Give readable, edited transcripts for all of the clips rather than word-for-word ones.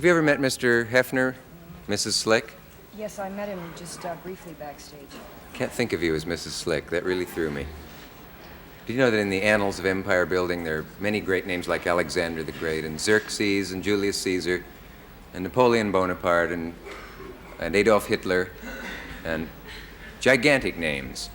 Have you ever met Mr. Hefner, Mrs. Slick? Yes, I met him just briefly backstage. Can't think of you as Mrs. Slick. That really threw me. Did you know that in the annals of empire building there are many great names like Alexander the Great and Xerxes and Julius Caesar and Napoleon Bonaparte and Adolf Hitler and gigantic names.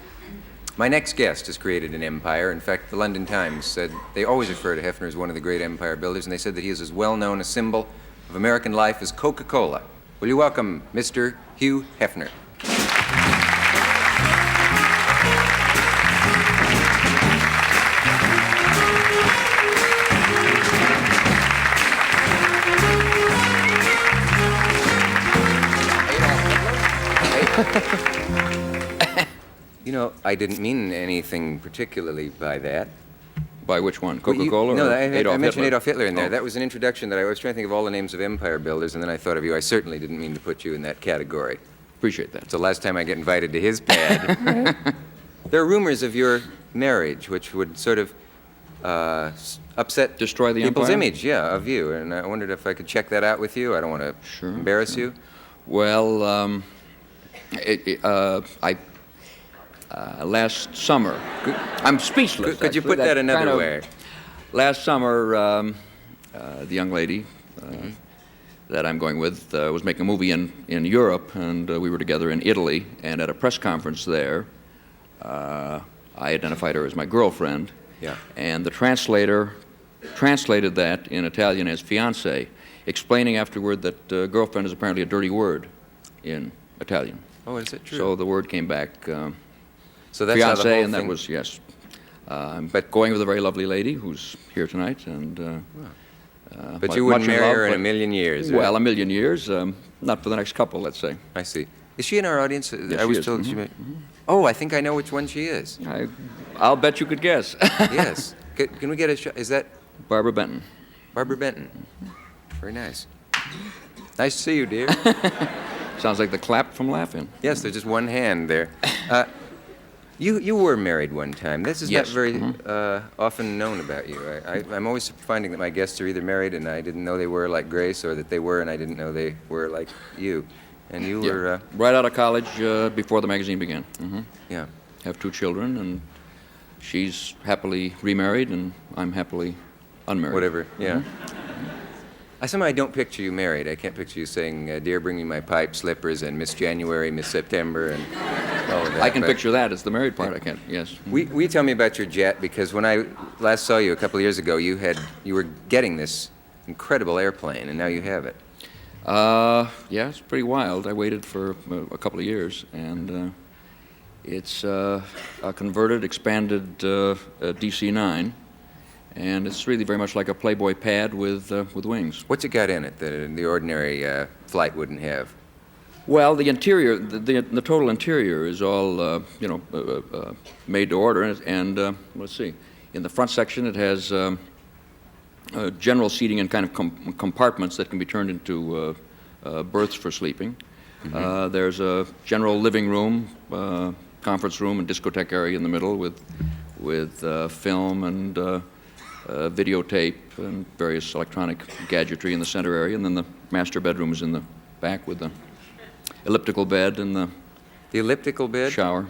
My next guest has created an empire. In fact, the London Times said they always refer to Hefner as one of the great empire builders, and they said that he is as well known a symbol of American life as Coca-Cola. Will you welcome Mr. Hugh Hefner? You know, I didn't mean anything particularly by that. By which one? Coca-Cola? No, or I mentioned Hitler? Adolf Hitler in there. Oh. That was an introduction that I was trying to think of all the names of empire builders, and then I thought of you. I certainly didn't mean to put you in that category. Appreciate that. It's the last time I get invited to his pad. There are rumors of your marriage, which would sort of upset Destroy the people's empire? image, yeah, of you. And I wondered if I could check that out with you. I don't want to embarrass you. Well, last summer, I'm speechless. Could you actually. put that another kind of- way? Last summer, the young lady that I'm going with was making a movie in Europe, and we were together in Italy. And at a press conference there, I identified her as my girlfriend. Yeah. And the translator translated that in Italian as fiancé, explaining afterward that girlfriend is apparently a dirty word in Italian. Oh, is it true? So the word came back So that's how the whole fiancé, and that thing- was, yes. I'm going with a very lovely lady who's here tonight, and But you wouldn't much in marry love, her in a but- million years. right? Well, a million years, not for the next couple, let's say. I see. Is she in our audience? Yes, I was she is. told she may. Oh, I think I know which one she is. I'll bet you could guess. Yes. Can we get a shot? Is that Barbara Benton. Barbara Benton? Very nice. Nice to see you, dear. Sounds like the clap from laughing. Yes, there's just one hand there. You were married one time. This is Yes. not very often known about you. I'm always finding that my guests are either married and I didn't know they were like Grace, or that they were and I didn't know they were like you. And you Yeah. were, Right out of college, before the magazine began. yeah. Have 2 children, and she's happily remarried, and I'm happily unmarried. Whatever, yeah. I don't picture you married. I can't picture you saying, dear, bring me my pipe, slippers, and Miss January, Miss September, and all of that. I can but picture that. It's the married part I can't, yes. We tell me about your jet, because when I last saw you a couple of years ago, you were getting this incredible airplane, and now you have it. Yeah, it's pretty wild. I waited for a couple of years, and it's a converted, expanded DC-9, and it's really very much like a Playboy pad with wings. What's it got in it that the ordinary flight wouldn't have? Well, the interior, the total interior is all, made to order, and let's see. In the front section, it has general seating in kind of compartments that can be turned into berths for sleeping. There's a general living room, conference room, and discotheque area in the middle with film and videotape and various electronic gadgetry in the center area, and then the master bedroom is in the back with the elliptical bed and the elliptical bed? shower.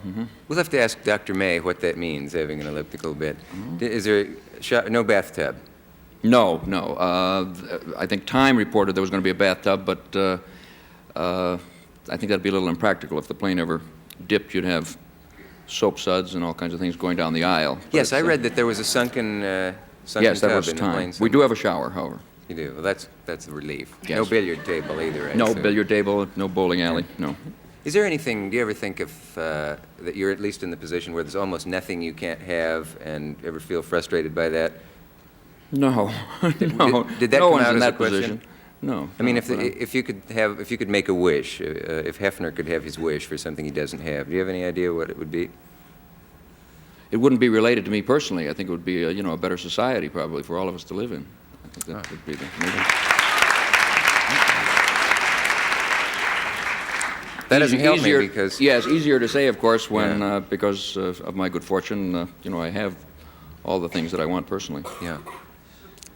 We'll have to ask Dr. May what that means, having an elliptical bed. Is there no bathtub? No. I think Time reported there was going to be a bathtub, but I think that'd be a little impractical. If the plane ever dipped, you'd have soap suds and all kinds of things going down the aisle. But Yes, I read that there was a sunken yes, that tub was in the plane. Time. We do have a shower, however. You do. Well, that's a relief. Yes. No billiard table either, right? No So- billiard table, no bowling alley, no. Is there anything, do you ever think that you're at least in the position where there's almost nothing you can't have, and ever feel frustrated by that? No, no. Did that no come one's out in as a that question? position. No. I mean, no, if you could make a wish, if Hefner could have his wish for something he doesn't have, do you have any idea what it would be? it wouldn't be related to me personally. I think it would be a better society probably for all of us to live in. I think that would be the maybe. That doesn't help Easier- me because Yes, easier to say, of course, when Yeah. because of my good fortune, I have all the things that I want personally. yeah,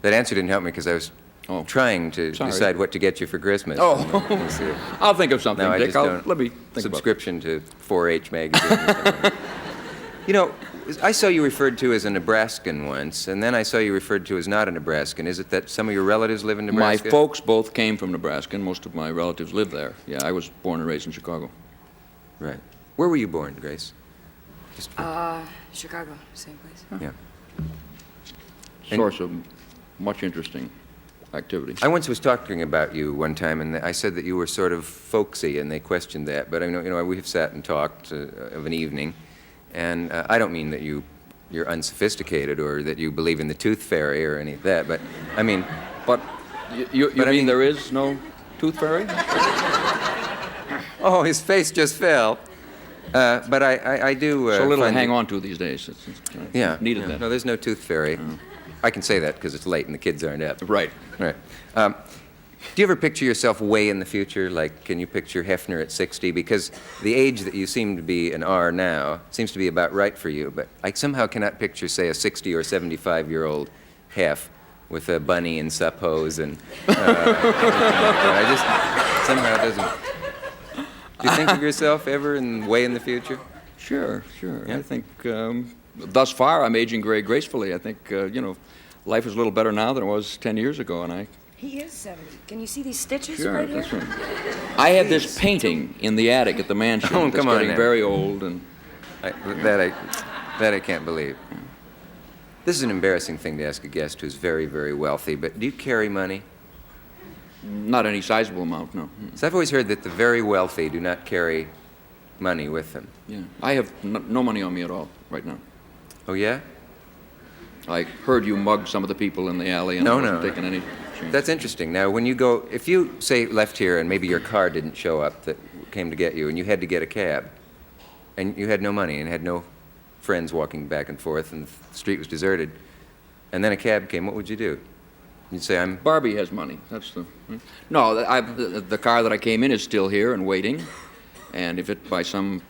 that answer didn't help me because I was Oh. trying to Sorry. decide what to get you for Christmas. Oh. We'll see. I'll think of something, No, I Dick. just don't. Let me think Subscription to 4-H magazine. Or something. You know, I saw you referred to as a Nebraskan once, and then I saw you referred to as not a Nebraskan. Is it that some of your relatives live in about it. My Nebraska? folks both came from Nebraska, and most of my relatives live there. Yeah, I was born and raised in Chicago. Right. Where were you born, Grace? Just for, Chicago, same place. yeah. Source of much interesting activity. I once was talking about you one time, and I said that you were sort of folksy, and they questioned that. But I know, we have sat and talked of an evening, and I don't mean that you're unsophisticated or that you believe in the tooth fairy or any of that. But I mean, But you But I mean mean- there is no tooth fairy? oh, his face just fell. But I do. So little to find hang it- on to these days. It's Yeah. needed yeah. that. No, there's no tooth fairy. I can say that because it's late and the kids aren't up. Right. Right. Do you ever picture yourself way in the future? Like, can you picture Hefner at 60? Because the age that you seem to be and are now seems to be about right for you. But I somehow cannot picture, say, a 60 or 75-year-old Hef with a bunny and suppos and I just somehow doesn't. Do you think of yourself ever in way in the future? Sure. Yeah. I think thus far I'm aging gracefully. I think, life is a little better now than it was 10 years ago, and He is 70. Can you see these stitches Sure, right here? that's right. I have this painting in the attic at the mansion Oh, that's come on getting now. very old, and That I can't believe. This is an embarrassing thing to ask a guest who's very, very wealthy, but do you carry money? not any sizable amount, no. So I've always heard that the very wealthy do not carry money with them. Yeah. I have no money on me at all right now. Oh, yeah? I heard you mug some of the people in the alley, and No, I wasn't no. taking any change. That's interesting. Now, when you go, if you, say, left here and maybe your car didn't show up that came to get you and you had to get a cab and you had no money and had no friends walking back and forth and the street was deserted and then a cab came, what would you do? You'd say, Barbie has money. That's the. No, the car that I came in is still here and waiting. And if it, by some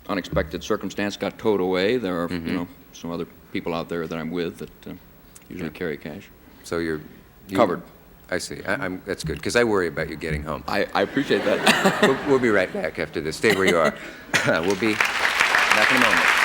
unexpected circumstance, got towed away, there are some other people out there that I'm with that usually carry cash. so you Covered. I see. That's good, because I worry about you getting home. I appreciate that. We'll be right back after this. Stay where you are. We'll be back in a moment.